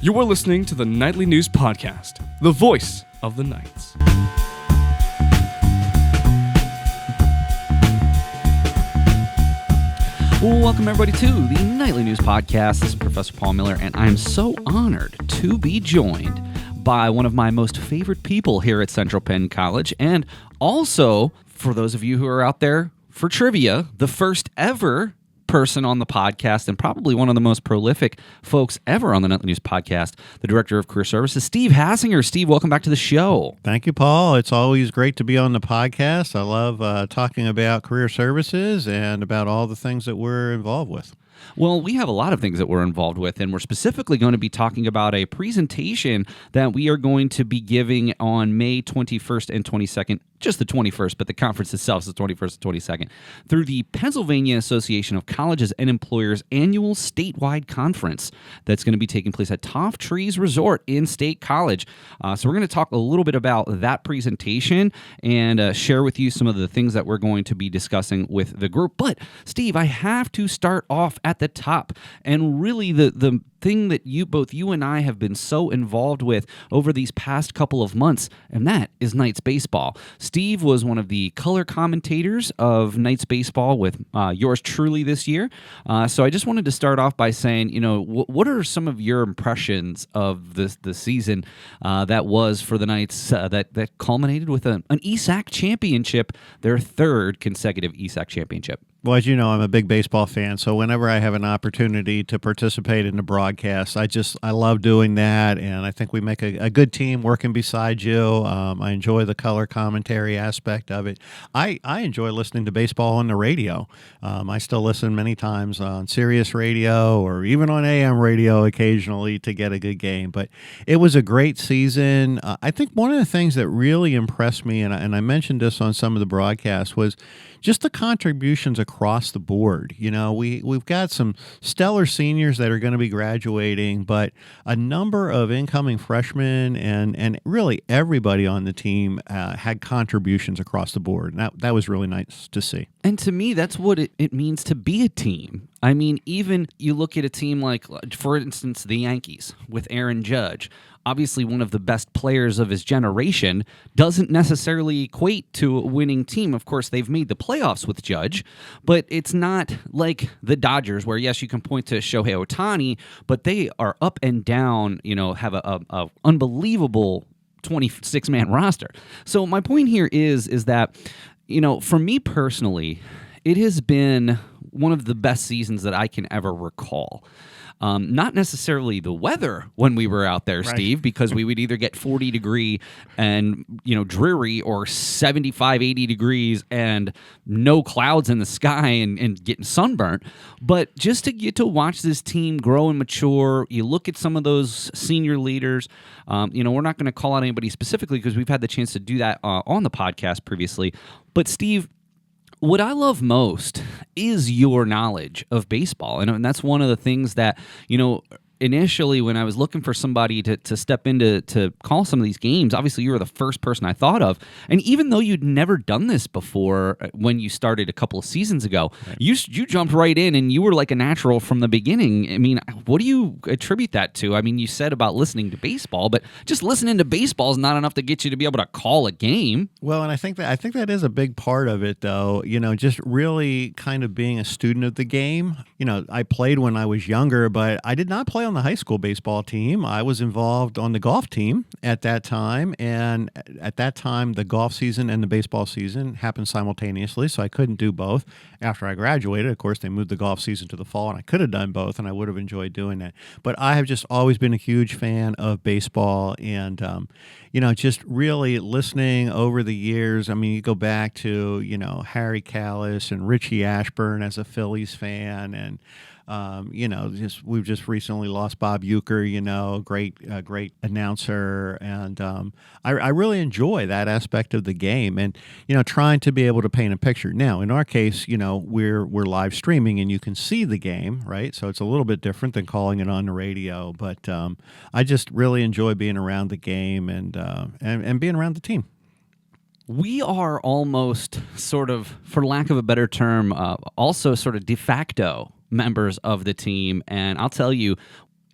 You are listening to the Nightly News Podcast, the voice of the Knights. Welcome, everybody, to the Nightly News Podcast. This is Professor Paul Miller, and I'm so honored to be joined by one of my most favorite people here at Central Penn College, and also, for those of you who are out there for trivia, the first ever person on the podcast and probably one of the most prolific folks ever on the Nightly News Podcast, the Director of Career Services, Steve Hassinger. Steve, welcome back to the show. Thank you, Paul. It's always great to be on the podcast. I love talking about career services and about all the things that we're involved with. Well, we have a lot of things that we're involved with, and we're specifically going to be talking about a presentation that we are going to be giving on May 21st and 22nd, just the 21st, but the conference itself is the 21st and 22nd, through the Pennsylvania Association of Colleges and Employers annual statewide conference that's going to be taking place at Toft Trees Resort in State College. So we're going to talk a little bit about that presentation and share with you some of the things that we're going to be discussing with the group. But, Steve, I have to start off at the top, and really the thing that both you and I have been so involved with over these past couple of months, and that is Knights baseball. Steve was one of the color commentators of Knights baseball with yours truly this year. So I just wanted to start off by saying, you know, what are some of your impressions of the season that was for the Knights that culminated with an ESAC championship, their third consecutive ESAC championship? Well, as you know, I'm a big baseball fan, so whenever I have an opportunity to participate in the broadcast, I love doing that, and I think we make a good team working beside you. I enjoy the color commentary aspect of it. I enjoy listening to baseball on the radio. I still listen many times on Sirius radio or even on AM radio occasionally to get a good game, but it was a great season. I think one of the things that really impressed me, and I mentioned this on some of the broadcasts, was just the contributions across the board. You know, we've got some stellar seniors that are going to be graduating, but a number of incoming freshmen and really everybody on the team had contributions across the board. And that was really nice to see. And to me, that's what it means to be a team. I mean, even you look at a team like, for instance, the Yankees with Aaron Judge. Obviously, one of the best players of his generation, doesn't necessarily equate to a winning team. Of course, they've made the playoffs with Judge, but it's not like the Dodgers where, yes, you can point to Shohei Ohtani, but they are up and down, you know, have a unbelievable 26-man roster. So my point here is that, you know, for me personally, it has been one of the best seasons that I can ever recall. Not necessarily the weather when we were out there, right, Steve, because we would either get 40 degree and, you know, dreary, or 75, 80 degrees and no clouds in the sky and getting sunburnt. But just to get to watch this team grow and mature, you look at some of those senior leaders. You know, we're not going to call out anybody specifically because we've had the chance to do that on the podcast previously. But, Steve, what I love most is your knowledge of baseball. And that's one of the things that, you know, initially when I was looking for somebody to step in to call some of these games, obviously you were the first person I thought of. And even though you'd never done this before when you started a couple of seasons ago, right, you jumped right in and you were like a natural from the beginning. I mean, what do you attribute that to? I mean, you said about listening to baseball, but just listening to baseball is not enough to get you to be able to call a game. Well, and I think that is a big part of it, though. You know, just really kind of being a student of the game. You know, I played when I was younger, but I did not play on the high school baseball team. I was involved on the golf team at that time, and at that time the golf season and the baseball season happened simultaneously, so I couldn't do both. After I graduated, of course, they moved the golf season to the fall, and I could have done both, and I would have enjoyed doing that. But I have just always been a huge fan of baseball, and you know, just really listening over the years. I mean, you go back to, you know, Harry Callis and Richie Ashburn as a Phillies fan, and you know, we've just recently lost Bob Uecker, you know, great announcer, and I really enjoy that aspect of the game, and you know, trying to be able to paint a picture. Now, in our case, you know, we're live streaming, and you can see the game, right? So it's a little bit different than calling it on the radio, but I just really enjoy being around the game and being around the team. We are almost sort of, for lack of a better term, also sort of de facto members of the team. And I'll tell you,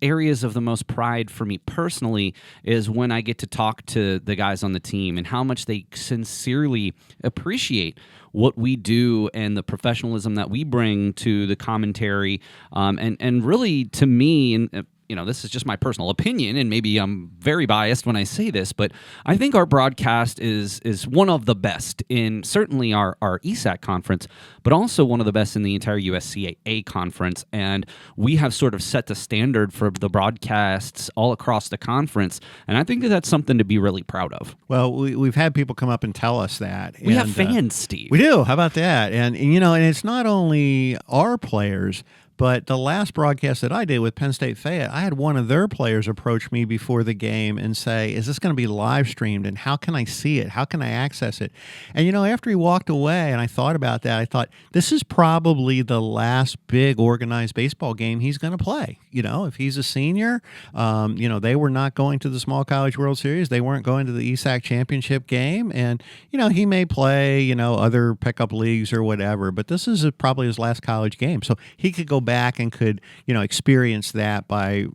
areas of the most pride for me personally is when I get to talk to the guys on the team and how much they sincerely appreciate what we do and the professionalism that we bring to the commentary. And really, to me, and this is just my personal opinion, and maybe I'm very biased when I say this, but I think our broadcast is one of the best in certainly our ESAC conference, but also one of the best in the entire USCAA conference. And we have sort of set the standard for the broadcasts all across the conference, and I think that that's something to be really proud of. Well, we've had people come up and tell us that. We have fans, Steve. We do. How about that? And it's not only our players, but the last broadcast that I did with Penn State Fayette, I had one of their players approach me before the game and say, is this going to be live streamed, and how can I see it? How can I access it? And, after he walked away and I thought about that, I thought, this is probably the last big organized baseball game he's going to play. If he's a senior, they were not going to the Small College World Series. They weren't going to the ESAC championship game. And, he may play, other pickup leagues or whatever, but this is probably his last college game. So he could go back and could experience that by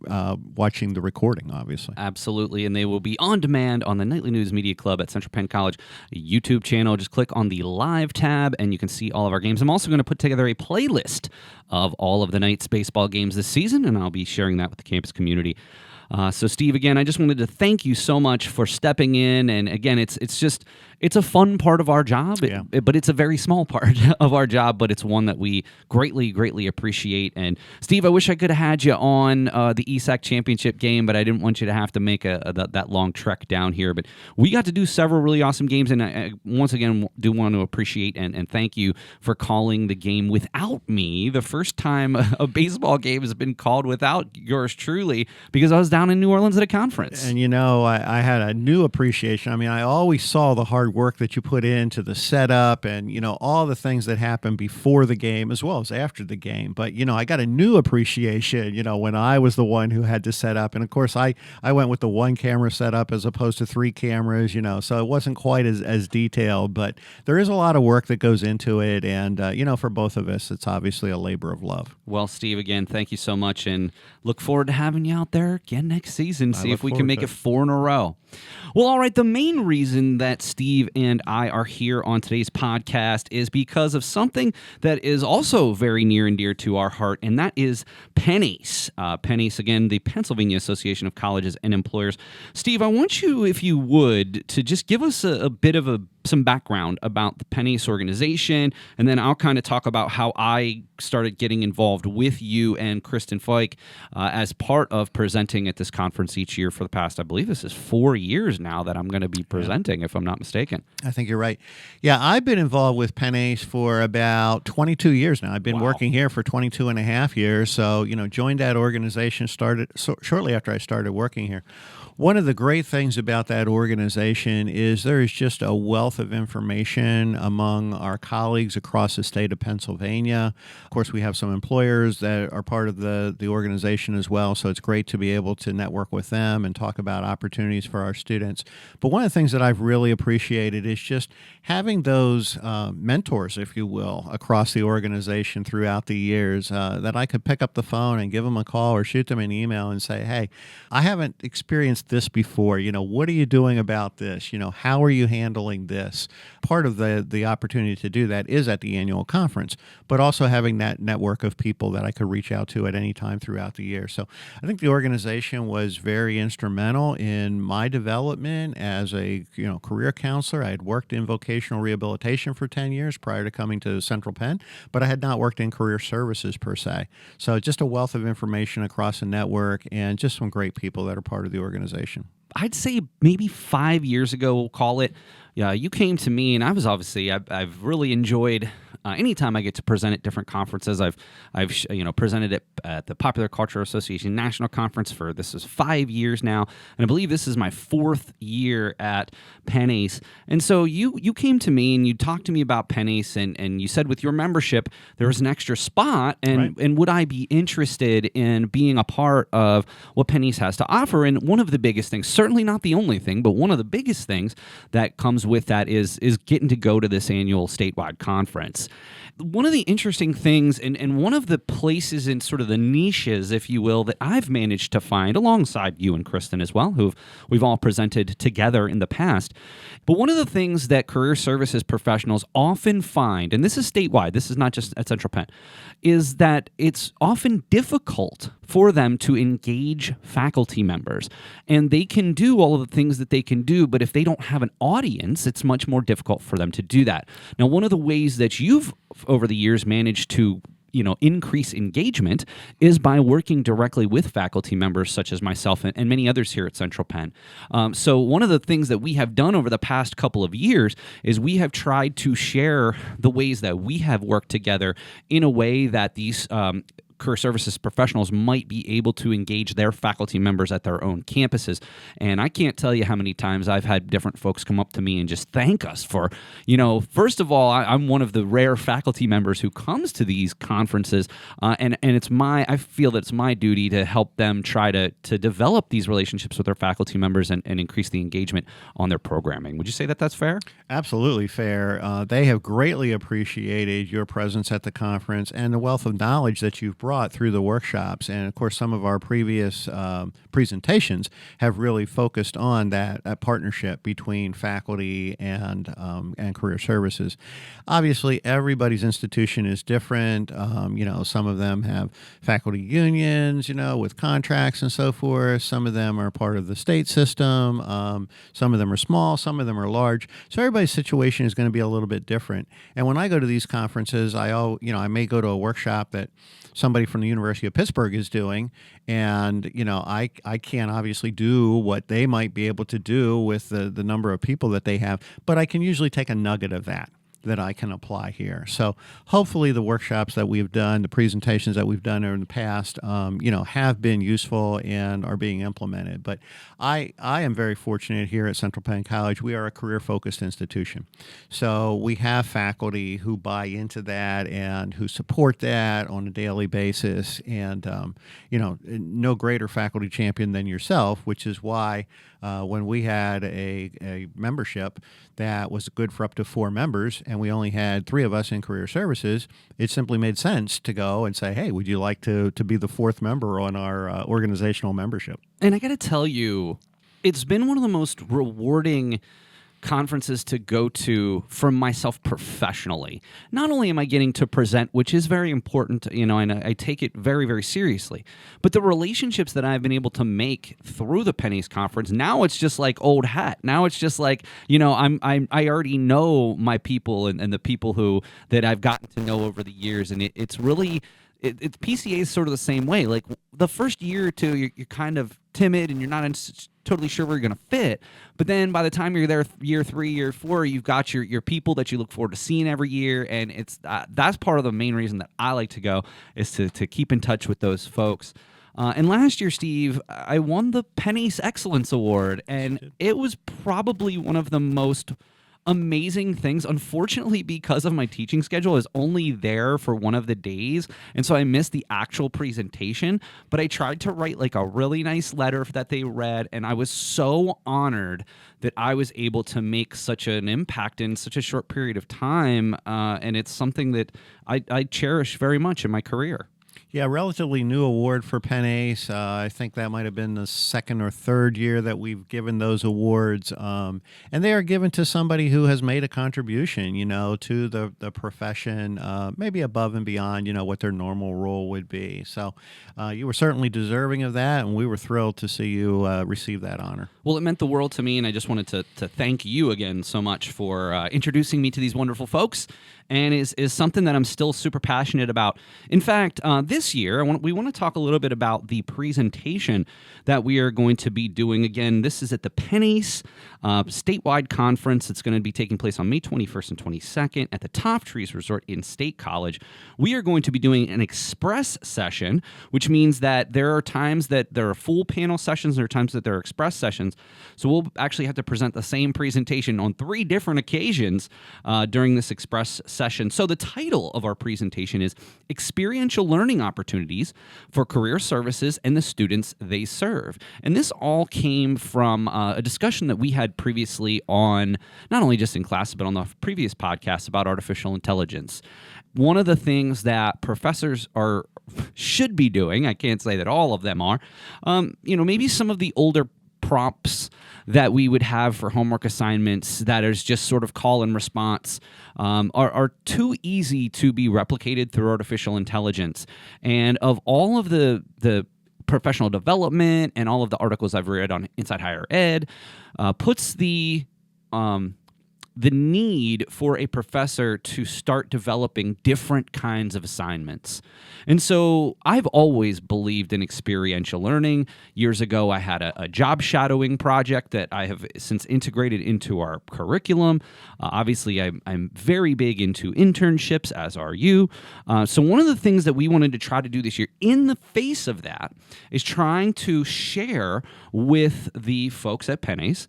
watching the recording, obviously. Absolutely, and they will be on demand on the Nightly News Media Club at Central Penn College YouTube channel. Just click on the live tab and you can see all of our games. I'm also going to put together a playlist of all of the Knights baseball games this season, and I'll be sharing that with the campus community. So, Steve, again, I just wanted to thank you so much for stepping in. And again, it's a fun part of our job, but it's a very small part of our job, but it's one that we greatly, greatly appreciate. And Steve, I wish I could have had you on the ESAC championship game, but I didn't want you to have to make that long trek down here. But we got to do several really awesome games, and I once again do want to appreciate and thank you for calling the game without me. The first time a baseball game has been called without yours truly, because I was down in New Orleans at a conference. And I had a new appreciation. I mean, I always saw the hard work that you put into the setup and all the things that happened before the game as well as after the game. But I got a new appreciation when I was the one who had to set up. And of course I went with the one camera setup as opposed to three cameras, so it wasn't quite as detailed, but there is a lot of work that goes into it. And for both of us, it's obviously a labor of love. Well, Steve, again, thank you so much, and look forward to having you out there again next season. See if we can make it 4 in a row. Well, all right. The main reason that Steve and I are here on today's podcast is because of something that is also very near and dear to our heart, and that is PennACE. PennACE, again, the Pennsylvania Association of Colleges and Employers. Steve, I want you, if you would, to just give us a bit of some background about the PennACE organization, and then I'll kind of talk about how I started getting involved with you and Kristen Fike as part of presenting at this conference each year for the past, I believe this is 4 years now that I'm going to be presenting, if I'm not mistaken. I think you're right. Yeah, I've been involved with PennACE for about 22 years now. I've been working here for 22 and a half years. So, joined that organization shortly after I started working here. One of the great things about that organization is there is just a wealth of information among our colleagues across the state of Pennsylvania. Of course, we have some employers that are part of the organization as well, so it's great to be able to network with them and talk about opportunities for our students. But one of the things that I've really appreciated is just having those mentors, if you will, across the organization throughout the years that I could pick up the phone and give them a call or shoot them an email and say, hey, I haven't experienced this before. What are you doing about this? How are you handling this? Part of the opportunity to do that is at the annual conference, but also having that network of people that I could reach out to at any time throughout the year. So I think the organization was very instrumental in my development as a career counselor. I had worked in vocational rehabilitation for 10 years prior to coming to Central Penn, but I had not worked in career services per se. So just a wealth of information across the network and just some great people that are part of the organization. I'd say maybe 5 years ago, we'll call it. Yeah, you came to me, and I've really enjoyed anytime I get to present at different conferences. I've presented at the Popular Culture Association National Conference for this is 5 years now, and I believe this is my 4th year at PennACE. And so you came to me and you talked to me about PennACE, and you said with your membership there was an extra spot, and would I be interested in being a part of what PennACE has to offer? And one of the biggest things, certainly not the only thing, but one of the biggest things that comes with that is getting to go to this annual statewide conference. One of the interesting things, and one of the places in sort of the niches, if you will, that I've managed to find alongside you and Kristen as well, who we've all presented together in the past. But one of the things that career services professionals often find, and this is statewide, this is not just at Central Penn, is that it's often difficult for them to engage faculty members. And they can do all of the things that they can do, but if they don't have an audience, it's much more difficult for them to do that. Now, one of the ways that you've over the years managed to increase engagement is by working directly with faculty members such as myself and many others here at Central Penn. So one of the things that we have done over the past couple of years is we have tried to share the ways that we have worked together in a way that these career services professionals might be able to engage their faculty members at their own campuses. And I can't tell you how many times I've had different folks come up to me and just thank us for, first of all, I'm one of the rare faculty members who comes to these conferences, and I feel that it's my duty to help them try to develop these relationships with their faculty members and increase the engagement on their programming. Would you say that that's fair? Absolutely fair. They have greatly appreciated your presence at the conference and the wealth of knowledge that you've brought through the workshops. And of course, some of our previous presentations have really focused on that partnership between faculty and career services. Obviously, everybody's institution is different. Some of them have faculty unions, with contracts and so forth. Some of them are part of the state system. Some of them are small. Some of them are large. So everybody's situation is going to be a little bit different. And when I go to these conferences, I may go to a workshop that somebody from the University of Pittsburgh is doing, and I can't obviously do what they might be able to do with the number of people that they have, but I can usually take a nugget of that I can apply here. So hopefully the workshops that we've done, the presentations that we've done in the past, have been useful and are being implemented. But I am very fortunate here at Central Penn College. We are a career-focused institution. So we have faculty who buy into that and who support that on a daily basis. And, no greater faculty champion than yourself, which is why when we had a membership that was good for up to 4 members, and we only had 3 of us in career services, it simply made sense to go and say, hey, would you like to be the 4th member on our organizational membership? And I got to tell you, it's been one of the most rewarding conferences to go to for myself professionally. Not only am I getting to present, which is very important, and I take it very, very seriously, but the relationships that I've been able to make through the PennACE Conference, now it's just like old hat. Now it's just like, I already know my people and the people that I've gotten to know over the years, and it's really... It's PCA is sort of the same way. Like the first year or two, you're kind of timid and you're not totally sure where you're going to fit. But then by the time you're there, year 3, year 4, you've got your people that you look forward to seeing every year, and it's that's part of the main reason that I like to go is to keep in touch with those folks. And last year, Steve, I won the PennACE Excellence Award, and it was probably one of the most amazing things. Unfortunately, because of my teaching schedule, I was only there for one of the days, and so I missed the actual presentation, but I tried to write like a really nice letter that they read, and I was so honored that I was able to make such an impact in such a short period of time, and it's something that I cherish very much in my career. Yeah, relatively new award for PennACE. I think that might have been the 2nd or 3rd year that we've given those awards. And they are given to somebody who has made a contribution, to the profession, maybe above and beyond, what their normal role would be. So you were certainly deserving of that, and we were thrilled to see you receive that honor. Well, it meant the world to me, and I just wanted to thank you again so much for introducing me to these wonderful folks, and is something that I'm still super passionate about. In fact, this year, we want to talk a little bit about the presentation that we are going to be doing. Again, this is at the PennACE statewide conference. It's going to be taking place on May 21st and 22nd at the Top Trees Resort in State College. We are going to be doing an express session, which means that there are times that there are full panel sessions, and there are times that there are express sessions. So we'll actually have to present the same presentation on 3 different occasions during this express session. So the title of our presentation is Experiential Learning opportunities for career services and the students they serve. And this all came from a discussion that we had previously on, not only just in class, but on the previous podcast about artificial intelligence. One of the things that professors should be doing, I can't say that all of them are, maybe some of the older prompts that we would have for homework assignments that is just sort of call and response are too easy to be replicated through artificial intelligence. And of all of the professional development and all of the articles I've read on Inside Higher Ed, puts the need for a professor to start developing different kinds of assignments. And so I've always believed in experiential learning. Years ago, I had a job shadowing project that I have since integrated into our curriculum. Obviously, I'm very big into internships, as are you. So one of the things that we wanted to try to do this year in the face of that is trying to share with the folks at PennACE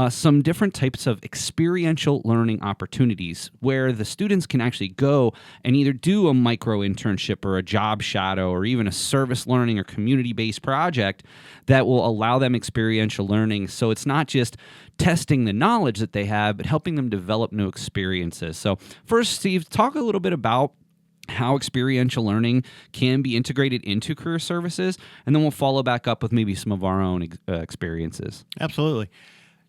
some different types of experiential learning opportunities where the students can actually go and either do a micro internship or a job shadow or even a service learning or community-based project that will allow them experiential learning. So it's not just testing the knowledge that they have, but helping them develop new experiences. So first, Steve, talk a little bit about how experiential learning can be integrated into career services, and then we'll follow back up with maybe some of our own experiences. Absolutely.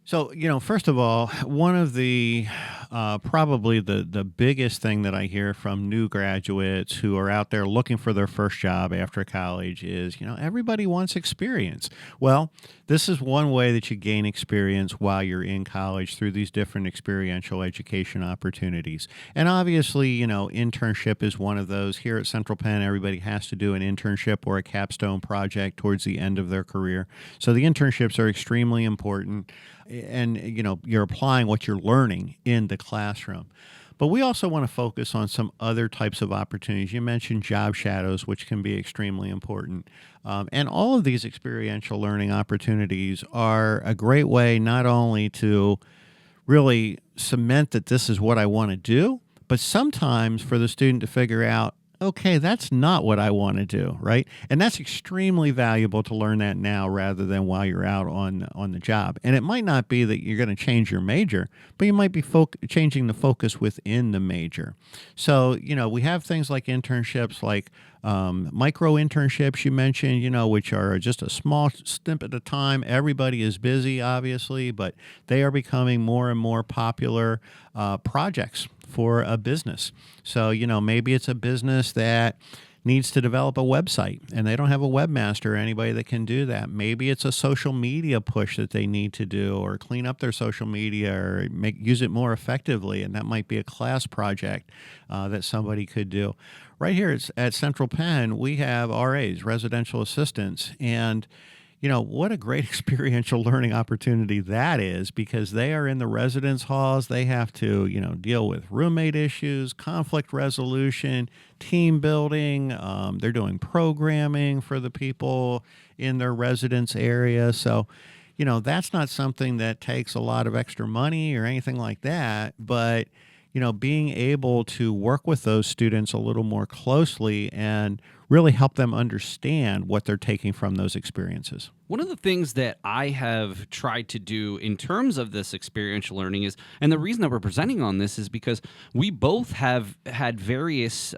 So, first of all, one of the probably the biggest thing that I hear from new graduates who are out there looking for their first job after college is, everybody wants experience. Well, this is one way that you gain experience while you're in college through these different experiential education opportunities. And obviously, internship is one of those. Here at Central Penn, everybody has to do an internship or a capstone project towards the end of their career. So the internships are extremely important. And, you're applying what you're learning in the classroom. But we also want to focus on some other types of opportunities. You mentioned job shadows, which can be extremely important. And all of these experiential learning opportunities are a great way not only to really cement that this is what I want to do, but sometimes for the student to figure out, okay, that's not what I want to do, right? And that's extremely valuable to learn that now rather than while you're out on the job. And it might not be that you're going to change your major, but you might be changing the focus within the major. So, we have things like internships, like micro internships you mentioned, which are just a small stint at a time. Everybody is busy, obviously, but they are becoming more and more popular projects for a business. So, maybe it's a business that needs to develop a website and they don't have a webmaster or anybody that can do that. Maybe it's a social media push that they need to do or clean up their social media or use it more effectively. And that might be a class project that somebody could do. Right here at Central Penn, we have RAs, residential assistants, and what a great experiential learning opportunity that is, because they are in the residence halls. They have to, deal with roommate issues, conflict resolution, team building. They're doing programming for the people in their residence area. So, that's not something that takes a lot of extra money or anything like that, but being able to work with those students a little more closely and really help them understand what they're taking from those experiences. One of the things that I have tried to do in terms of this experiential learning is, and the reason that we're presenting on this is because we both have had various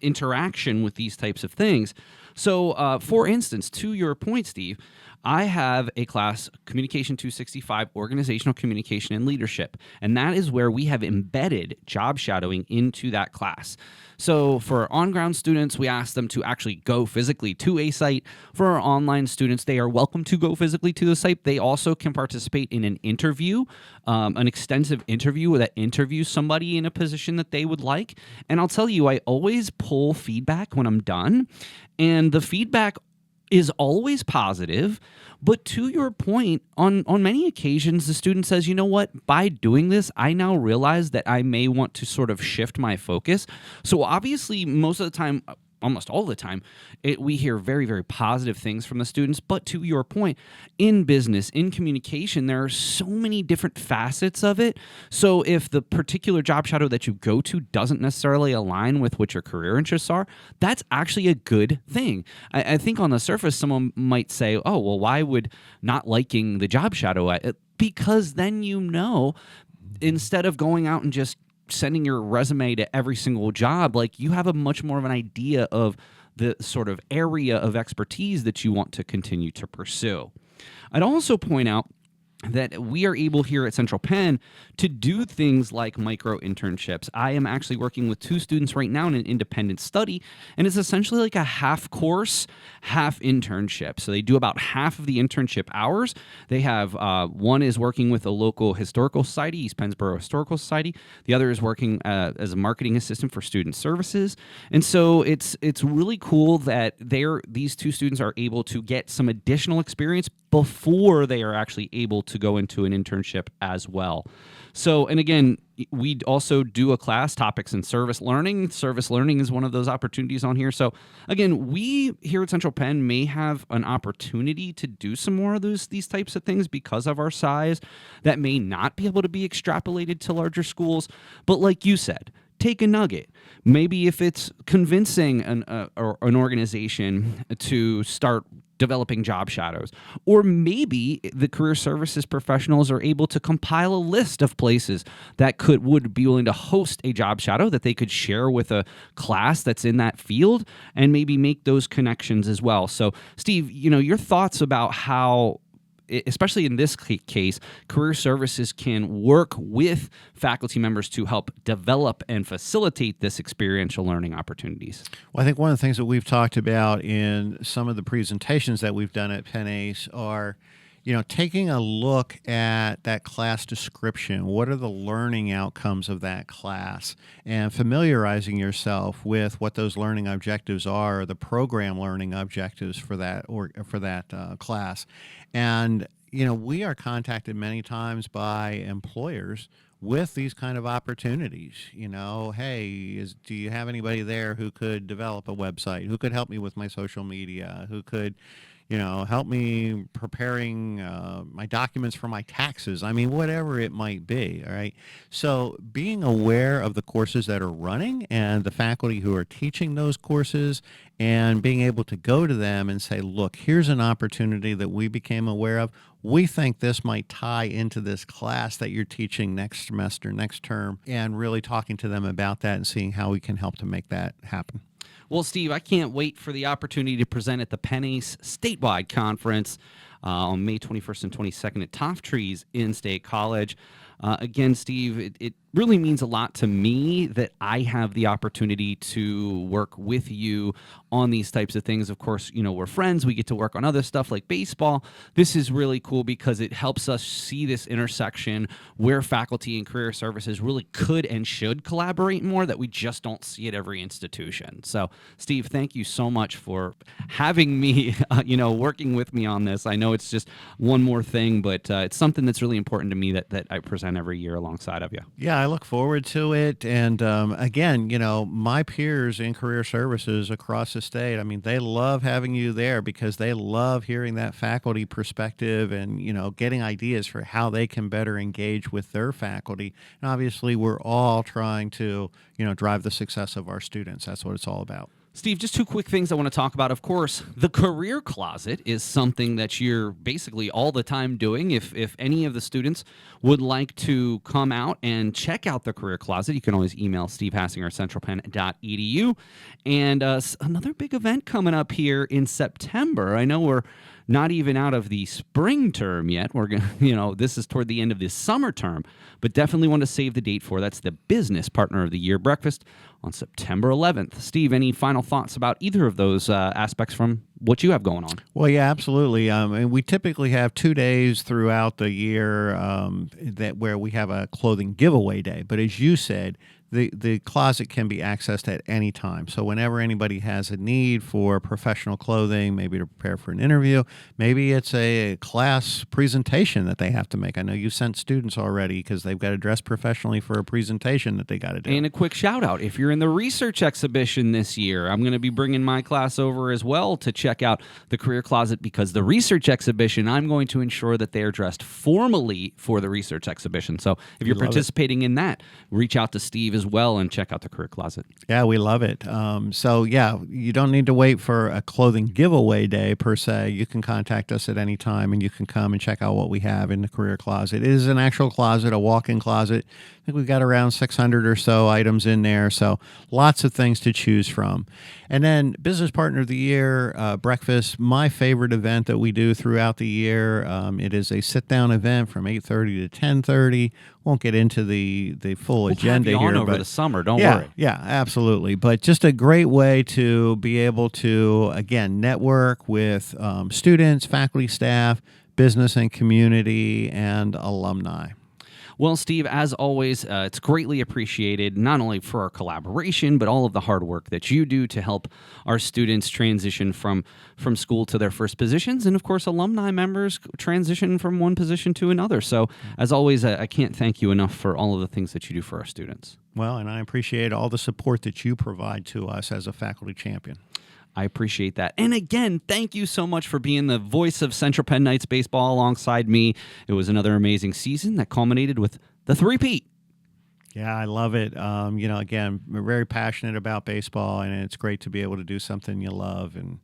interaction with these types of things. So, for instance, to your point, Steve, I have a class, Communication 265, Organizational Communication and Leadership, and that is where we have embedded job shadowing into that class. So for our on-ground students, we ask them to actually go physically to a site. For our online students, they are welcome to go physically to the site. They also can participate in an interview, an extensive interview that interviews somebody in a position that they would like. And I'll tell you, I always pull feedback when I'm done, and the feedback is always positive. But to your point, on many occasions, the student says, you know what, by doing this, I now realize that I may want to sort of shift my focus. So obviously, most of the time, almost all the time, we hear very, very positive things from the students. But to your point, in business, in communication, there are so many different facets of it. So if the particular job shadow that you go to doesn't necessarily align with what your career interests are, that's actually a good thing. I think on the surface, someone might say, oh, well, why would not liking the job shadow? Because then instead of going out and just sending your resume to every single job, like you have a much more of an idea of the sort of area of expertise that you want to continue to pursue. I'd also point out that we are able here at Central Penn to do things like micro internships. I am actually working with 2 students right now in an independent study, and it's essentially like a half course, half internship. So they do about half of the internship hours. They have one is working with a local historical society, East Pennsboro Historical Society. The other is working as a marketing assistant for student services. And so it's really cool that these 2 students are able to get some additional experience before they are actually able to go into an internship as well. So, and again, we also do a class, Topics in Service Learning. Service learning is one of those opportunities on here. So again, we here at Central Penn may have an opportunity to do some more of these types of things because of our size that may not be able to be extrapolated to larger schools. But like you said, take a nugget. Maybe if it's convincing an organization to start developing job shadows, or maybe the career services professionals are able to compile a list of places that would be willing to host a job shadow that they could share with a class that's in that field, and maybe make those connections as well. So, Steve, your thoughts about how, especially in this case, career services can work with faculty members to help develop and facilitate this experiential learning opportunities. Well, I think one of the things that we've talked about in some of the presentations that we've done at PennACE are, taking a look at that class description. What are the learning outcomes of that class? And familiarizing yourself with what those learning objectives are, or the program learning objectives for that class. And, we are contacted many times by employers with these kind of opportunities. Hey, do you have anybody there who could develop a website, who could help me with my social media, who could help me preparing my documents for my taxes. I mean, whatever it might be, all right? So being aware of the courses that are running and the faculty who are teaching those courses, and being able to go to them and say, look, here's an opportunity that we became aware of. We think this might tie into this class that you're teaching next semester, next term, and really talking to them about that and seeing how we can help to make that happen. Well, Steve, I can't wait for the opportunity to present at the PennACE Statewide Conference on May 21st and 22nd at Toft Trees in State College. Again, Steve, it really means a lot to me that I have the opportunity to work with you on these types of things. Of course, we're friends. We get to work on other stuff like baseball. This is really cool because it helps us see this intersection where faculty and career services really could and should collaborate more, that we just don't see at every institution. So, Steve, thank you so much for having me, working with me on this. I know it's just one more thing, but it's something that's really important to me that I present every year alongside of you. Yeah, I look forward to it. And again, my peers in career services across the state, I mean, they love having you there because they love hearing that faculty perspective and, getting ideas for how they can better engage with their faculty. And obviously, we're all trying to, drive the success of our students. That's what it's all about. Steve, just 2 quick things I want to talk about. Of course, the Career Closet is something that you're basically all the time doing. If any of the students would like to come out and check out the Career Closet, you can always email Steve Hassinger at centralpenn.edu. And another big event coming up here in September. I know we're not even out of the spring term yet. We're going, this is toward the end of the summer term, but definitely want to save the date for. That's the Business Partner of the Year breakfast on September 11th. Steve, any final thoughts about either of those aspects from what you have going on? Well, yeah, absolutely. And we typically have 2 days throughout the year where we have a clothing giveaway day. But as you said, the closet can be accessed at any time. So whenever anybody has a need for professional clothing, maybe to prepare for an interview, maybe it's a class presentation that they have to make. I know you sent students already because they've got to dress professionally for a presentation that they got to do. And a quick shout out, if you're in the research exhibition this year, I'm going to be bringing my class over as well to check out the career closet, because the research exhibition, I'm going to ensure that they are dressed formally for the research exhibition. So if you're participating in that, reach out to Steve as well and check out the career closet. Yeah, we love it. So yeah, you don't need to wait for a clothing giveaway day per se. You can contact us at any time and you can come and check out what we have in the career closet. It is an actual closet, a walk-in closet. I think we've got around 600 or so items in there, so lots of things to choose from. And then Business Partner of the Year, breakfast, my favorite event that we do throughout the year. It is a sit-down event from 8:30 to 10:30. Won't get into the full agenda have you here. on over the summer, don't yeah, worry. Yeah, absolutely. But just a great way to be able to, again, network with students, faculty, staff, business and community, and alumni. Well, Steve, as always, it's greatly appreciated, not only for our collaboration, but all of the hard work that you do to help our students transition from school to their first positions, and, of course, alumni members transition from one position to another. So, as always, I can't thank you enough for all of the things that you do for our students. Well, and I appreciate all the support that you provide to us as a faculty champion. I appreciate that. And again, thank you so much for being the voice of Central Penn Knights baseball alongside me. It was another amazing season that culminated with the three-peat. Yeah, I love it. Again, we're very passionate about baseball, and it's great to be able to do something you love and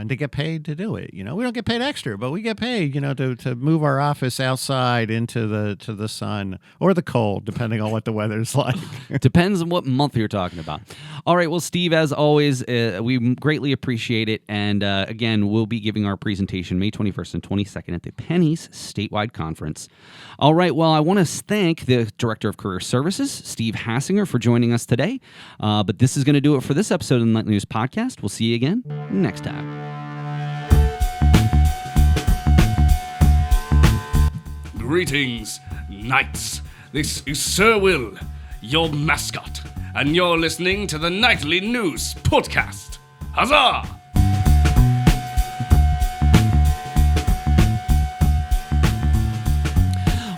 to get paid to do it. We don't get paid extra, but we get paid, to move our office outside into the sun or the cold, depending on what the weather's like. Depends on what month you're talking about. All right, well, Steve, as always, we greatly appreciate it. And again, we'll be giving our presentation May 21st and 22nd at the PennACE Statewide Conference. All right, well, I want to thank the Director of Career Services, Steve Hassinger, for joining us today. But this is going to do it for this episode of the Nightly News Podcast. We'll see you again next time. Greetings, Knights. This is Sir Will, your mascot, and you're listening to the Nightly News Podcast. Huzzah!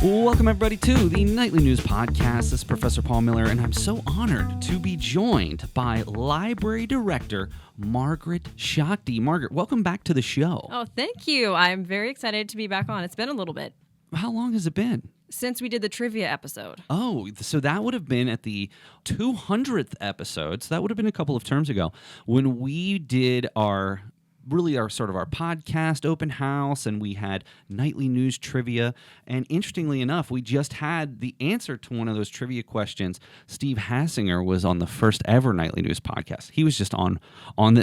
Welcome, everybody, to the Nightly News Podcast. This is Professor Paul Miller, and I'm so honored to be joined by Library Director Margaret Schachte. Margaret, welcome back to the show. Oh, thank you. I'm very excited to be back on. It's been a little bit. How long has it been? Since we did the trivia episode. Oh, so that would have been at the 200th episode. So that would have been a couple of terms ago when we did our sort of our podcast open house, and we had nightly news trivia. And interestingly enough, we just had the answer to one of those trivia questions. Steve Hassinger was on the first ever nightly news podcast. He was just on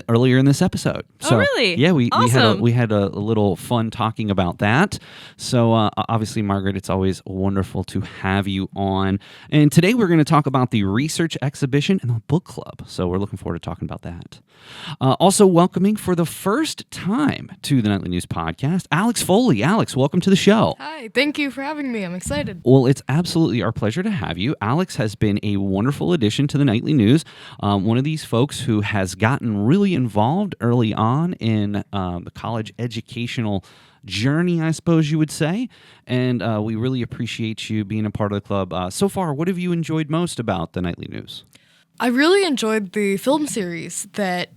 earlier in this episode. So, oh, really? Yeah, Awesome. we had a little fun talking about that. So obviously, Margaret, it's always wonderful to have you on. And today we're going to talk about the research exhibition and the book club. So we're looking forward to talking about that. Also welcoming for the first time to the Nightly News Podcast, Alex Foley. Alex, welcome to the show. Hi, thank you for having me. I'm excited. Well, it's absolutely our pleasure to have you. Alex has been a wonderful addition to the Nightly News. One of these folks who has gotten really involved early on in the college educational journey, I suppose you would say. And we really appreciate you being a part of the club. So far, what have you enjoyed most about the Nightly News? I really enjoyed the film series that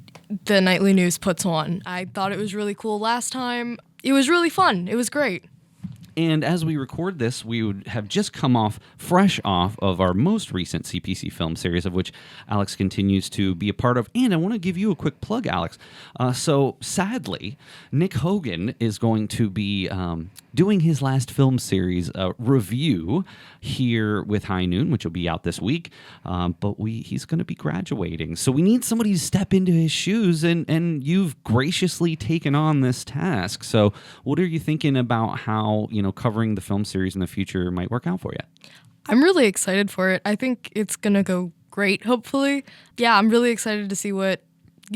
the Nightly News puts on. I thought it was really cool last time. It was really fun. It was great. And as we record this, we would have just come fresh off of our most recent CPC film series, of which Alex continues to be a part of. And I want to give you a quick plug, Alex. So sadly, Nick Hogan is going to be doing his last film series review here with High Noon, which will be out this week. But he's going to be graduating. So we need somebody to step into his shoes, and you've graciously taken on this task. So what are you thinking about how, covering the film series in the future might work out for you? I'm really excited for it. I think it's going to go great, hopefully. Yeah, I'm really excited to see what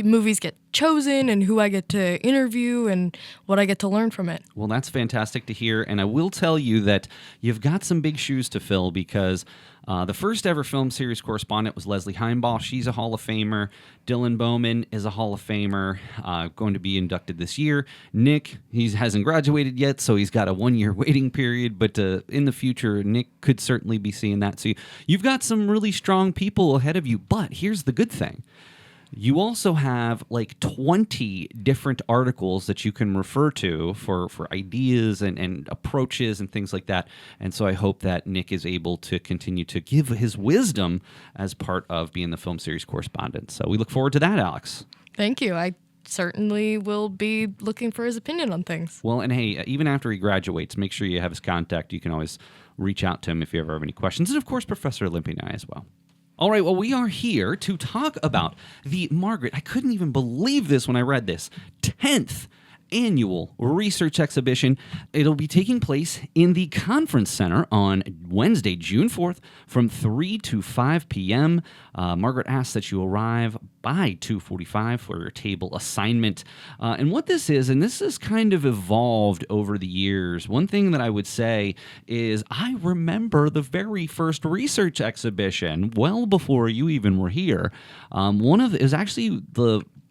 movies get chosen and who I get to interview and what I get to learn from it. Well, that's fantastic to hear. And I will tell you that you've got some big shoes to fill because The first ever film series correspondent was Leslie Heimbaugh. She's a Hall of Famer. Dylan Bowman is a Hall of Famer, going to be inducted this year. Nick, he hasn't graduated yet, so he's got a 1-year waiting period, but in the future, Nick could certainly be seeing that. So you've got some really strong people ahead of you, but here's the good thing. You also have like 20 different articles that you can refer to for ideas and approaches and things like that. And so I hope that Nick is able to continue to give his wisdom as part of being the film series correspondent. So we look forward to that, Alex. Thank you. I certainly will be looking for his opinion on things. Well, and hey, even after he graduates, make sure you have his contact. You can always reach out to him if you ever have any questions. And of course, Professor Olympia and I as well. All right, well, we are here to talk about the Margaret, I couldn't even believe this when I read this, 10th annual research exhibition. It'll be taking place in the Conference Center on Wednesday, June 4th from 3 to 5 p.m. Margaret asks that you arrive by 2:45 for your table assignment. And what this is, and this has kind of evolved over the years, one thing that I would say is I remember the very first research exhibition well before you even were here. It was actually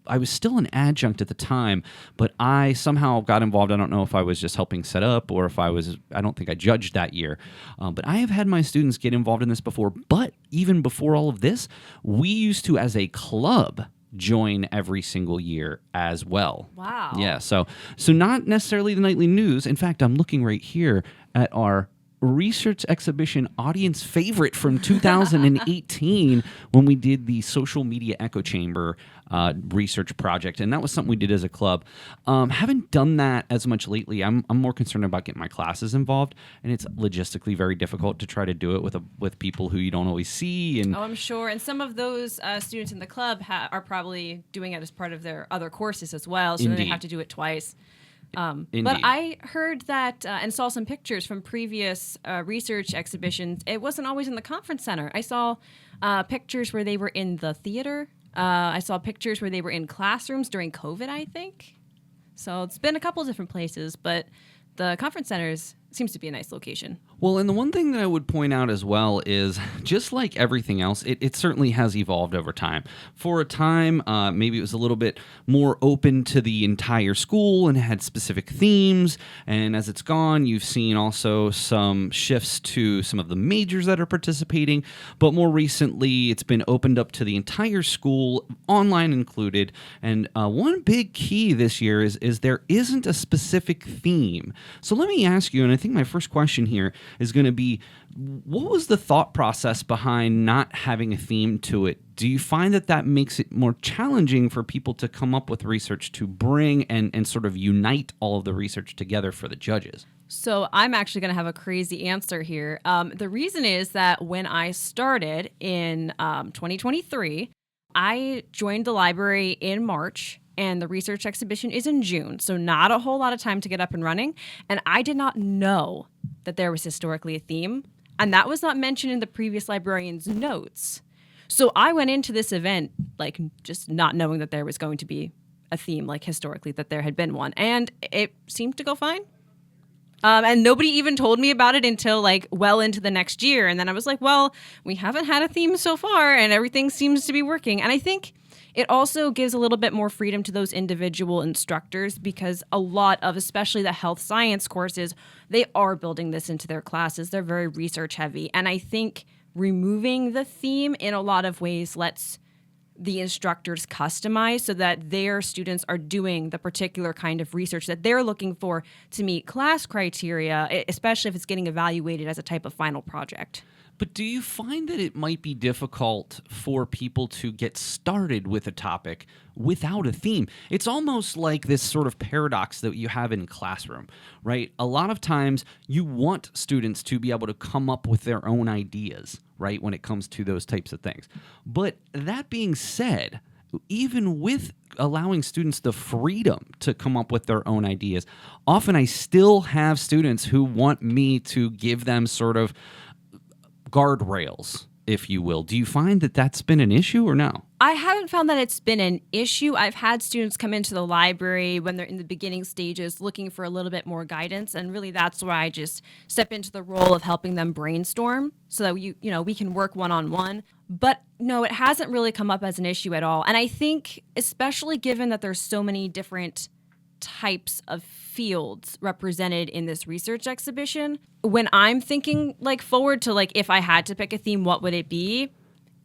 I was still an adjunct at the time, but I somehow got involved. I don't know if I was just helping set up or if I don't think I judged that year. But I have had my students get involved in this before. But even before all of this, we used to, as a club, join every single year as well. Wow. Yeah, so not necessarily the nightly news. In fact, I'm looking right here at our research exhibition audience favorite from 2018 when we did the social media echo chamber research project, and that was something we did as a club. Haven't done that as much lately. I'm more concerned about getting my classes involved, and it's logistically very difficult to try to do it with people who you don't always see. And I'm sure. And some of those students in the club are probably doing it as part of their other courses as well, so then they have to do it twice. But I heard that and saw some pictures from previous research exhibitions. It wasn't always in the conference center. I saw pictures where they were in the theater. I saw pictures where they were in classrooms during COVID, I think. So it's been a couple of different places, but the conference centers seems to be a nice location. Well, and the one thing that I would point out as well is, just like everything else, it certainly has evolved over time. For a time, maybe it was a little bit more open to the entire school and had specific themes. And as it's gone, you've seen also some shifts to some of the majors that are participating. But more recently, it's been opened up to the entire school, online included. And one big key this year is there isn't a specific theme. So let me ask you, and I think my first question here is going to be, what was the thought process behind not having a theme to it? Do you find that makes it more challenging for people to come up with research to bring and sort of unite all of the research together for the judges? So I'm actually going to have a crazy answer here. The reason is that when I started in 2023, I joined the library in March, and the research exhibition is in June, so not a whole lot of time to get up and running. And I did not know that there was historically a theme, and that was not mentioned in the previous librarian's notes. So I went into this event just not knowing that there was going to be a theme, historically that there had been one, and it seemed to go fine. And nobody even told me about it until well into the next year. And then I was like, well, we haven't had a theme so far and everything seems to be working. And I think it also gives a little bit more freedom to those individual instructors, because a lot of, especially the health science courses, they are building this into their classes. They're very research heavy. And I think removing the theme in a lot of ways lets the instructors customize so that their students are doing the particular kind of research that they're looking for to meet class criteria, especially if it's getting evaluated as a type of final project. But do you find that it might be difficult for people to get started with a topic without a theme? It's almost like this sort of paradox that you have in classroom, right? A lot of times you want students to be able to come up with their own ideas, right, when it comes to those types of things. But that being said, even with allowing students the freedom to come up with their own ideas, often I still have students who want me to give them sort of guardrails if you will. Do you find that that's been an issue or no? I haven't found that it's been an issue. I've had students come into the library when they're in the beginning stages looking for a little bit more guidance, and really that's where I just step into the role of helping them brainstorm so that we can work one-on-one. But no, it hasn't really come up as an issue at all. And I think especially given that there's so many different types of fields represented in this research exhibition, when I'm thinking forward to if I had to pick a theme, what would it be?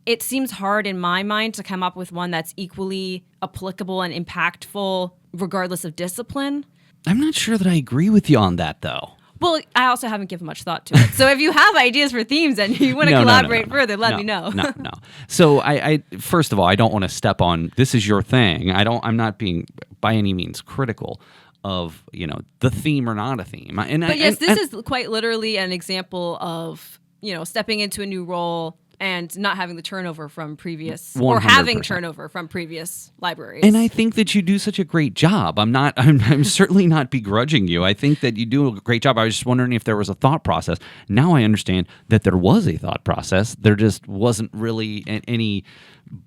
It seems hard in my mind to come up with one that's equally applicable and impactful regardless of discipline. I'm not sure that I agree with you on that, though. Well, I also haven't given much thought to it. So if you have ideas for themes and you want to collaborate further, let me know. No. So I first of all, I don't want to step on, this is your thing. I'm not being by any means critical of, the theme or not a theme. This is quite literally an example of, stepping into a new role and not having the turnover from previous 100%. or having turnover from previous libraries. And I think that you do such a great job. I'm certainly not begrudging you. I think that you do a great job. I was just wondering if there was a thought process. Now I understand that there was a thought process. There just wasn't really any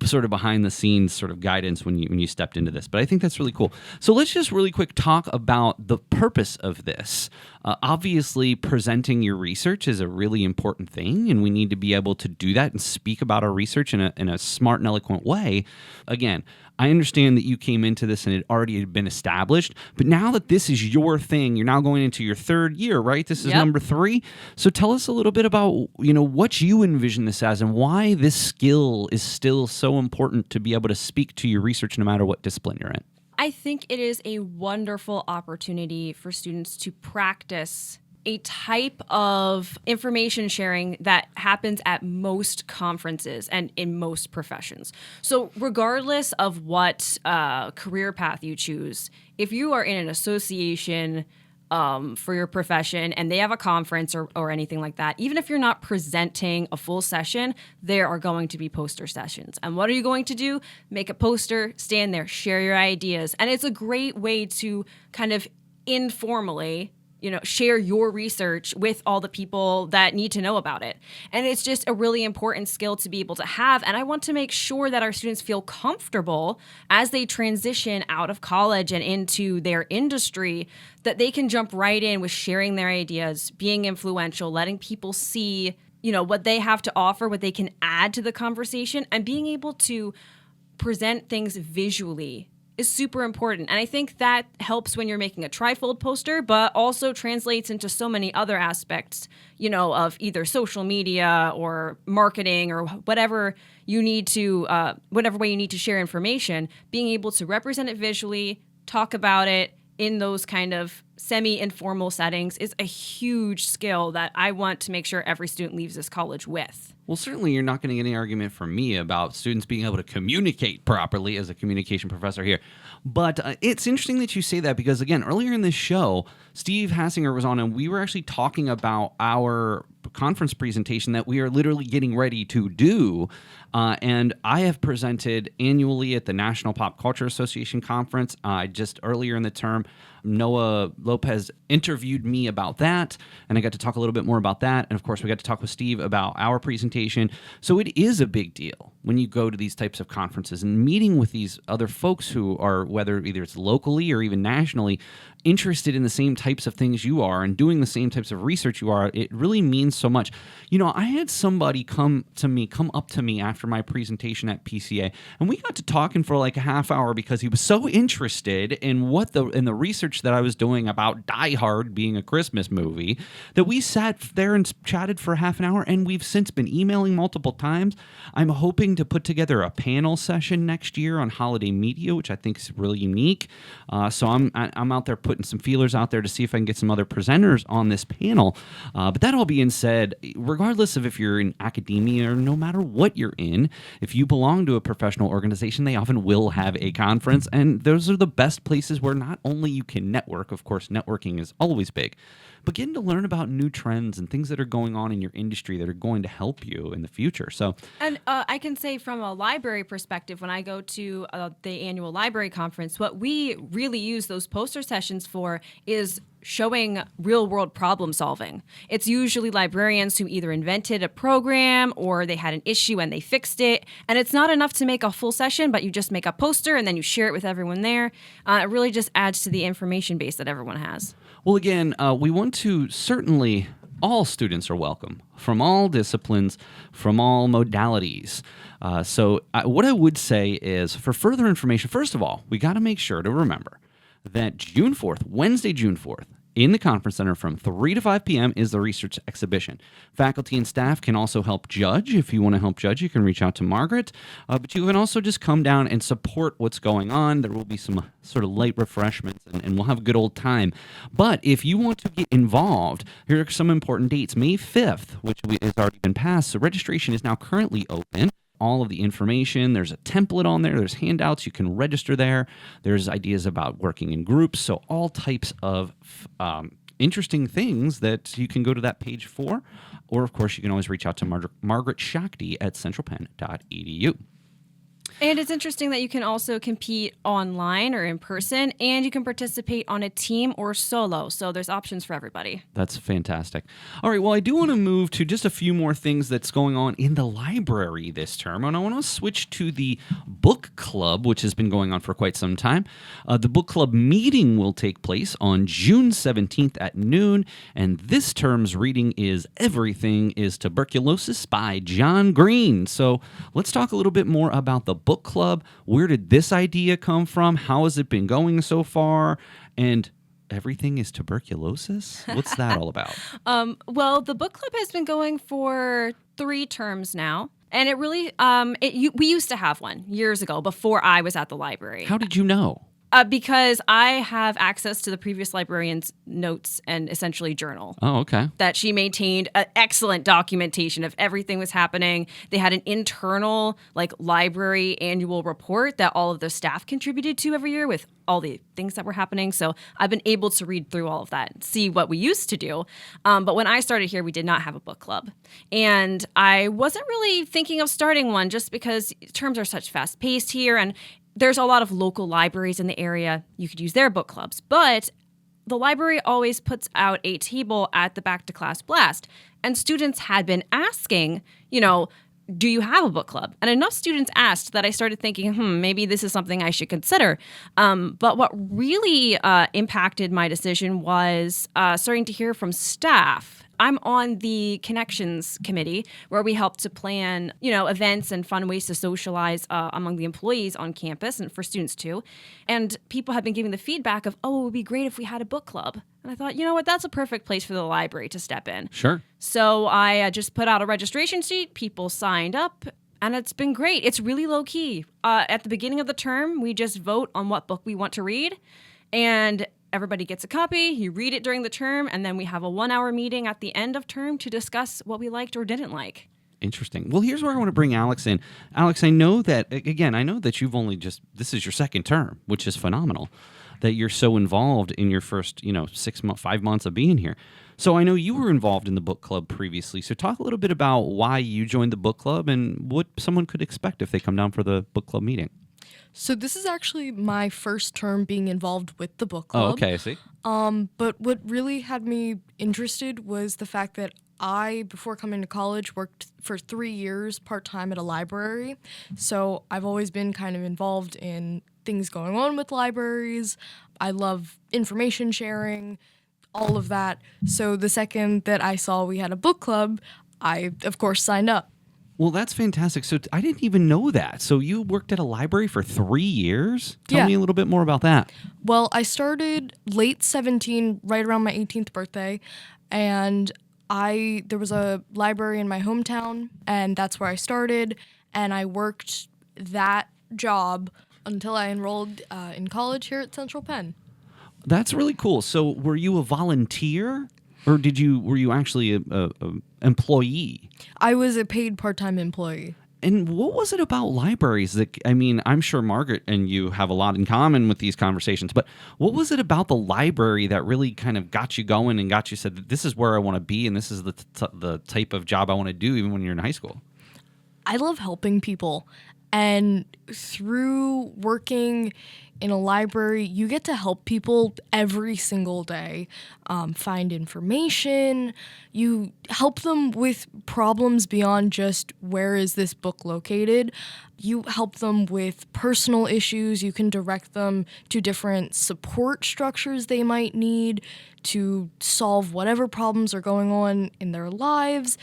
sort of behind the scenes sort of guidance when you stepped into this. But I think that's really cool. So let's just really quick talk about the purpose of this. Obviously, presenting your research is a really important thing, and we need to be able to do that and speak about our research in a smart and eloquent way. Again, I understand that you came into this and it already had been established, but now that this is your thing, you're now going into your third year, right? This is number 3. So tell us a little bit about, what you envision this as and why this skill is still so important to be able to speak to your research no matter what discipline you're in. I think it is a wonderful opportunity for students to practice a type of information sharing that happens at most conferences and in most professions. So regardless of what career path you choose, if you are in an association for your profession and they have a conference or anything like that, even if you're not presenting a full session, there are going to be poster sessions. And what are you going to do? Make a poster, stand there, share your ideas. And it's a great way to kind of informally share your research with all the people that need to know about it. And it's just a really important skill to be able to have. And I want to make sure that our students feel comfortable as they transition out of college and into their industry, that they can jump right in with sharing their ideas, being influential, letting people see, what they have to offer, what they can add to the conversation, and being able to present things visually is super important. And I think that helps when you're making a trifold poster, but also translates into so many other aspects, of either social media or marketing or whatever you need to, whatever way you need to share information. Being able to represent it visually, talk about it in those kind of semi-informal settings is a huge skill that I want to make sure every student leaves this college with. Well, certainly you're not going to get any argument from me about students being able to communicate properly as a communication professor here. But it's interesting that you say that because, again, earlier in this show, Steve Hassinger was on and we were actually talking about our conference presentation that we are literally getting ready to do. And I have presented annually at the National Pop Culture Association Conference. Just earlier in the term, Noah Lopez interviewed me about that, and I got to talk a little bit more about that. And of course, we got to talk with Steve about our presentation. So it is a big deal when you go to these types of conferences and meeting with these other folks who are, whether either it's locally or even nationally, interested in the same types of things you are and doing the same types of research you are. It really means so much. I had somebody come up to me after my presentation at PCA, and we got to talking for like a half hour because he was so interested in in the research that I was doing about Die Hard being a Christmas movie that we sat there and chatted for half an hour, and we've since been emailing multiple times. I'm hoping to put together a panel session next year on holiday media, which I think is really unique. So I'm out there putting some feelers out there to see if I can get some other presenters on this panel. But that all being said, regardless of if you're in academia or no matter what you're in, if you belong to a professional organization, they often will have a conference. And those are the best places where not only you can network, of course, networking is always big, but getting to learn about new trends and things that are going on in your industry that are going to help you in the future. So, and I can say from a library perspective, when I go to the annual library conference, what we really use those poster sessions for is showing real world problem solving. It's usually librarians who either invented a program or they had an issue and they fixed it. And it's not enough to make a full session, but you just make a poster and then you share it with everyone there. It really just adds to the information base that everyone has. Well, again, we want to certainly, all students are welcome from all disciplines, from all modalities. So what I would say is, for further information, first of all, we got to make sure to remember that June 4th, Wednesday, June 4th, in the Conference Center from 3 to 5 p.m. is the research exhibition. Faculty and staff can also help judge. If you want to help judge, you can reach out to Margaret. But you can also just come down and support what's going on. There will be some sort of light refreshments, and we'll have a good old time. But if you want to get involved, here are some important dates. May 5th, which has already been passed, so registration is now currently open. All of the information. There's a template on there. There's handouts. You can register there. There's ideas about working in groups. So all types of interesting things that you can go to that page for. Or, of course, you can always reach out to Margaret Schachte at centralpenn.edu. And it's interesting that you can also compete online or in person, and you can participate on a team or solo. So there's options for everybody. That's fantastic. All right, well, I do want to move to just a few more things that's going on in the library this term. And I want to switch to the book club, which has been going on for quite some time. The book club meeting will take place on June 17th at noon. And this term's reading is Everything is Tuberculosis by John Green. So let's talk a little bit more about the book club. Where did this idea come from? How has it been going so far? And Everything is Tuberculosis? What's that all about? Well, the book club has been going for 3 terms now. And it really, we used to have one years ago before I was at the library. How did you know? Because I have access to the previous librarian's notes and essentially journal. Oh, okay. That she maintained an excellent documentation of everything was happening. They had an internal library annual report that all of the staff contributed to every year with all the things that were happening. So I've been able to read through all of that and see what we used to do. But when I started here, we did not have a book club. And I wasn't really thinking of starting one just because terms are such fast-paced here, and there's a lot of local libraries in the area. You could use their book clubs. But the library always puts out a table at the Back to Class Blast. And students had been asking, do you have a book club? And enough students asked that I started thinking, maybe this is something I should consider. But what really impacted my decision was starting to hear from staff. I'm on the Connections Committee, where we help to plan, events and fun ways to socialize among the employees on campus and for students too. And people have been giving the feedback of, it would be great if we had a book club. And I thought, you know what, that's a perfect place for the library to step in. Sure. So I just put out a registration sheet. People signed up. And it's been great. It's really low key. At the beginning of the term, we just vote on what book we want to read. And everybody gets a copy, you read it during the term, and then we have a 1-hour meeting at the end of term to discuss what we liked or didn't like. Interesting. Well, here's where I want to bring Alex in. Alex, I know that you've only this is your second term, which is phenomenal, that you're so involved in your first, 5 months of being here. So I know you were involved in the book club previously. So talk a little bit about why you joined the book club and what someone could expect if they come down for the book club meeting. So this is actually my first term being involved with the book club. Oh, okay, I see. But what really had me interested was the fact that I, before coming to college, worked for 3 years part-time at a library. So I've always been kind of involved in things going on with libraries. I love information sharing, all of that. So the second that I saw we had a book club, I, of course, signed up. Well, that's fantastic. So I didn't even know that. So you worked at a library for 3 years? Tell me a little bit more about that. Well, I started late 17, right around my 18th birthday, and there was a library in my hometown, and that's where I started, and I worked that job until I enrolled in college here at Central Penn. That's really cool. So were you a volunteer? Or were you actually a employee? I was a paid part-time employee. And what was it about libraries I'm sure Margaret and you have a lot in common with these conversations, but what was it about the library that really kind of got you going and got you said, this is where I want to be and this is the type of job I want to do even when you're in high school? I love helping people. And through working in a library, you get to help people every single day find information. You help them with problems beyond just where is this book located. You help them with personal issues. You can direct them to different support structures they might need to solve whatever problems are going on in their lives.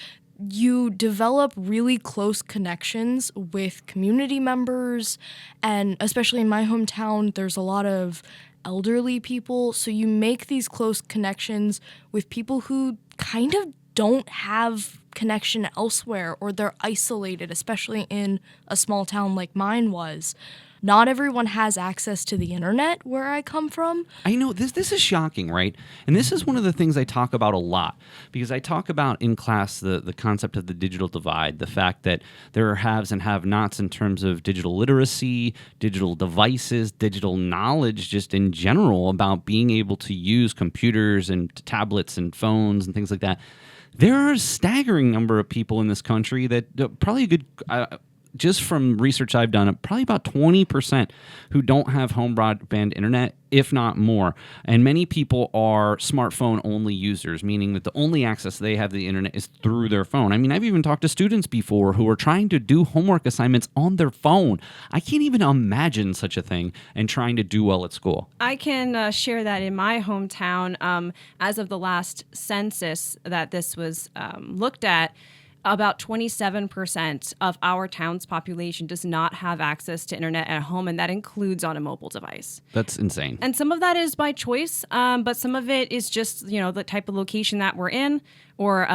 You develop really close connections with community members, and especially in my hometown, there's a lot of elderly people, so you make these close connections with people who kind of don't have connection elsewhere, or they're isolated, especially in a small town like mine was. Not everyone has access to the internet where I come from. I know this is shocking, right? And this is one of the things I talk about a lot, because I talk about in class the concept of the digital divide, the fact that there are haves and have-nots in terms of digital literacy, digital devices, digital knowledge just in general about being able to use computers and tablets and phones and things like that. There are a staggering number of people in this country that probably a good... just from research I've done, probably about 20% who don't have home broadband internet, if not more. And many people are smartphone-only users, meaning that the only access they have to the internet is through their phone. I mean, I've even talked to students before who are trying to do homework assignments on their phone. I can't even imagine such a thing and trying to do well at school. I can share that in my hometown, as of the last census that this was looked at, about 27% of our town's population does not have access to internet at home, and that includes on a mobile device. That's insane. And some of that is by choice, but some of it is just, the type of location that we're in, or,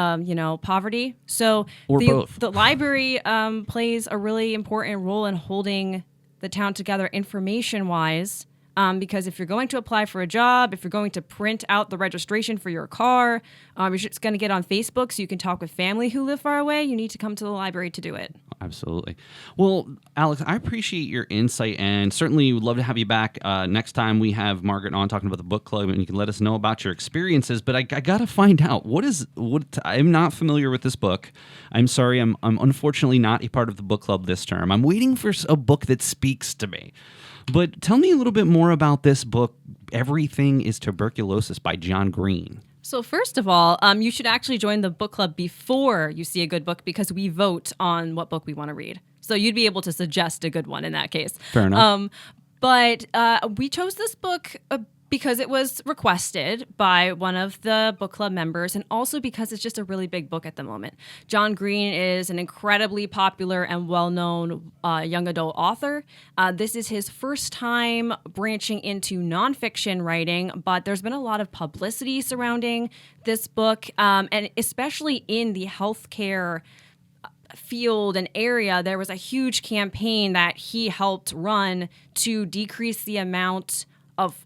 poverty. So both. The library plays a really important role in holding the town together information-wise. Because if you're going to apply for a job, if you're going to print out the registration for your car, you're just going to get on Facebook so you can talk with family who live far away, you need to come to the library to do it. Absolutely. Well, Alex, I appreciate your insight, and certainly would love to have you back next time we have Margaret on talking about the book club, and you can let us know about your experiences. But I got to find out, what I'm not familiar with this book. I'm sorry, I'm unfortunately not a part of the book club this term. I'm waiting for a book that speaks to me. But tell me a little bit more about this book, Everything is Tuberculosis by John Green. So first of all, you should actually join the book club before you see a good book, because we vote on what book we want to read. So you'd be able to suggest a good one in that case. Fair enough. But we chose this book because it was requested by one of the book club members, and also because it's just a really big book at the moment. John Green is an incredibly popular and well-known young adult author. This is his first time branching into nonfiction writing, but there's been a lot of publicity surrounding this book, and especially in the healthcare field and area. There was a huge campaign that he helped run to decrease the amount of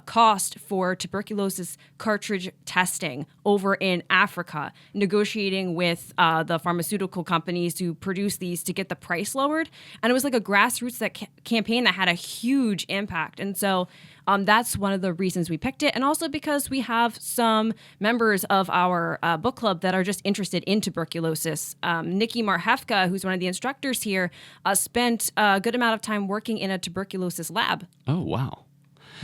cost for tuberculosis cartridge testing over in Africa, negotiating with the pharmaceutical companies who produce these to get the price lowered. And it was like a grassroots campaign that had a huge impact. And so that's one of the reasons we picked it. And also because we have some members of our book club that are just interested in tuberculosis. Nikki Marhefka, who's one of the instructors here, spent a good amount of time working in a tuberculosis lab. Oh, wow.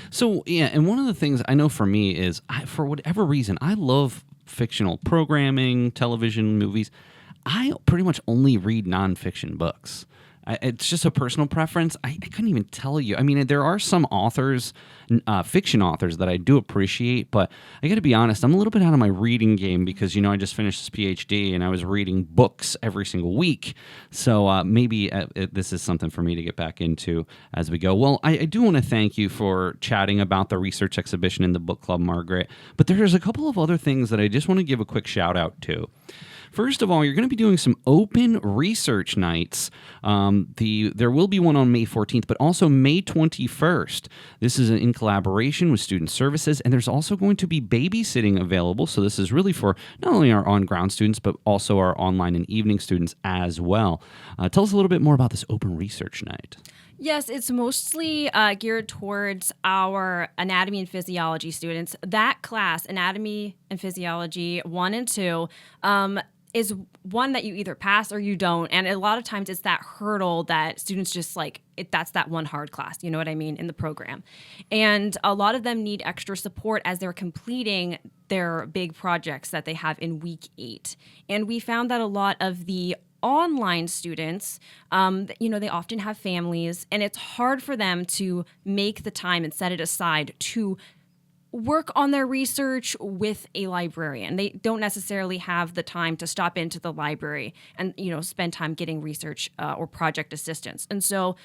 So, yeah, and one of the things I know for me is, for whatever reason, I love fictional programming, television, movies. I pretty much only read nonfiction books. It's just a personal preference. I couldn't even tell you. I mean, there are some authors, fiction authors, that I do appreciate, but I got to be honest, I'm a little bit out of my reading game because, I just finished this PhD and I was reading books every single week. So maybe this is something for me to get back into as we go. Well, I do want to thank you for chatting about the research exhibition in the book club, Margaret, but there's a couple of other things that I just want to give a quick shout out to. First of all, you're going to be doing some open research nights. There will be one on May 14th, but also May 21st. This is in collaboration with Student Services, and there's also going to be babysitting available. So this is really for not only our on-ground students, but also our online and evening students as well. Tell us a little bit more about this open research night. Yes, it's mostly geared towards our anatomy and physiology students. That class, anatomy and physiology 1 and 2, is one that you either pass or you don't. And a lot of times it's that hurdle that students just that's that one hard class, you know what I mean, in the program. And a lot of them need extra support as they're completing their big projects that they have in week 8. And we found that a lot of the online students, they often have families, and it's hard for them to make the time and set it aside to work on their research with a librarian. They don't necessarily have the time to stop into the library and, spend time getting research or project assistance. And so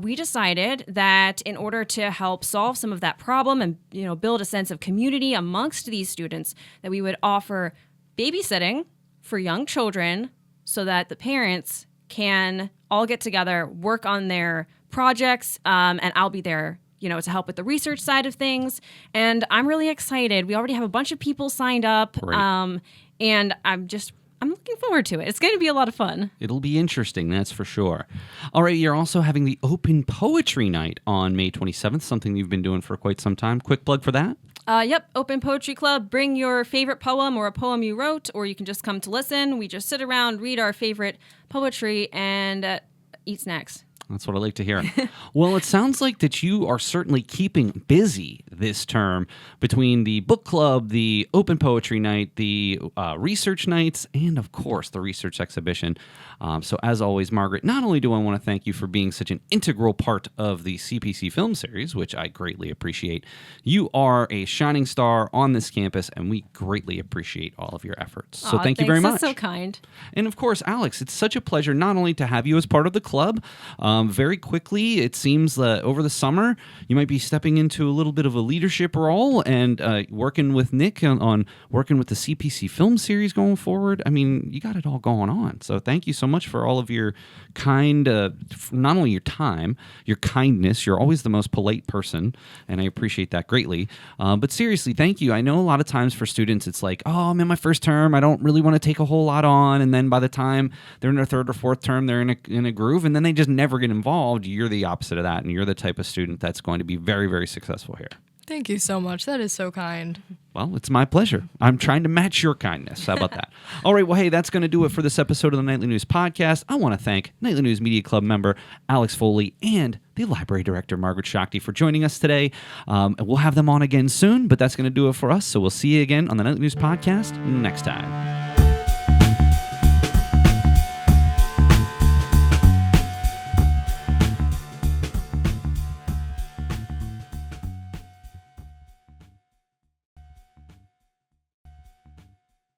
we decided that in order to help solve some of that problem and, build a sense of community amongst these students, that we would offer babysitting for young children so that the parents can all get together, work on their projects, and I'll be there to help with the research side of things. And I'm really excited. We already have a bunch of people signed up. Right. And I'm looking forward to it. It's going to be a lot of fun. It'll be interesting, that's for sure. All right, you're also having the Open Poetry Night on May 27th, something you've been doing for quite some time. Quick plug for that. Yep, Open Poetry Club. Bring your favorite poem or a poem you wrote, or you can just come to listen. We just sit around, read our favorite poetry, and eat snacks. That's what I like to hear. Well, it sounds like that you are certainly keeping busy this term between the book club, the open poetry night, the research nights, and, of course, the research exhibition. So, as always, Margaret, not only do I want to thank you for being such an integral part of the CPC film series, which I greatly appreciate, you are a shining star on this campus, and we greatly appreciate all of your efforts. So, thank you very much. That's so kind. And, of course, Alex, it's such a pleasure not only to have you as part of the club. Very quickly, it seems that over the summer, you might be stepping into a little bit of a leadership role and working with Nick on working with the CPC film series going forward. I mean, you got it all going on. So thank you so much for all of your kind, not only your time, your kindness. You're always the most polite person, and I appreciate that greatly. But seriously, thank you. I know a lot of times for students, it's like, oh, I'm in my first term. I don't really want to take a whole lot on. And then by the time they're in their third or fourth term, they're in a groove, and then they just never get involved. You're the opposite of that, and you're the type of student that's going to be very, very successful here. Thank you so much. That is so kind. Well, it's my pleasure. I'm trying to match your kindness. How about that? All right. Well, hey, that's going to do it for this episode of the Nightly News Podcast. I want to thank Nightly News Media Club member Alex Foley and the Library Director Margaret Schachte for joining us today. We'll have them on again soon, but that's going to do it for us. So we'll see you again on the Nightly News Podcast next time.